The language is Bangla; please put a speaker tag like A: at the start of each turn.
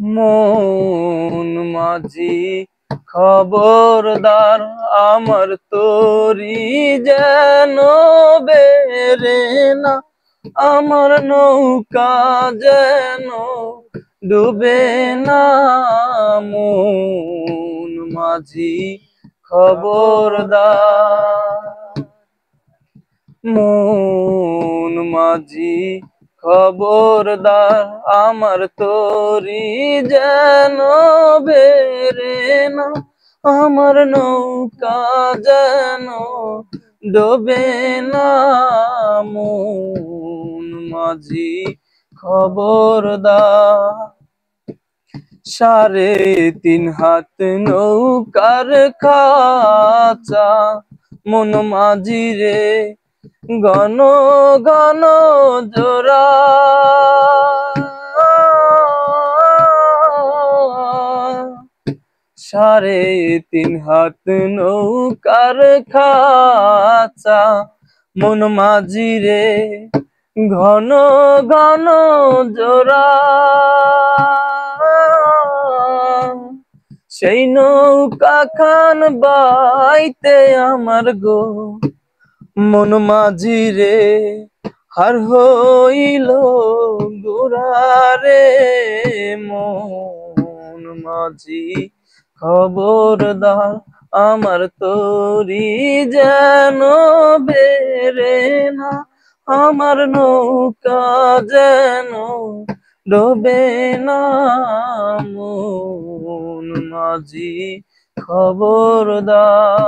A: মন মাঝি খবরদার, আমার তরি যেন বেরে না, আমার নৌকা যেন ডুবে না। মন মাঝি খবরদার, মন মাঝি খবরদার, আমার তরি যেন বেরে না, আমার নৌকা যেন ডোবে না। মন মাঝি খবরদার। 3.5 হাত নৌকার খাঁচা, মন মাঝি রে ঘন ঘন জোড়া। 3.5 হাত নৌকার খাঁচা, মন মাঝি রে ঘন ঘন জোড়া। সেই নৌকা খান বাইতে আমার গো মন মাঝি রে হার হইল গোরারে। মন মাঝি খবরদার, আমার তরি যেন বেরে না, আমার নৌকা যেন ডোবে না। মন মাঝি খবরদার।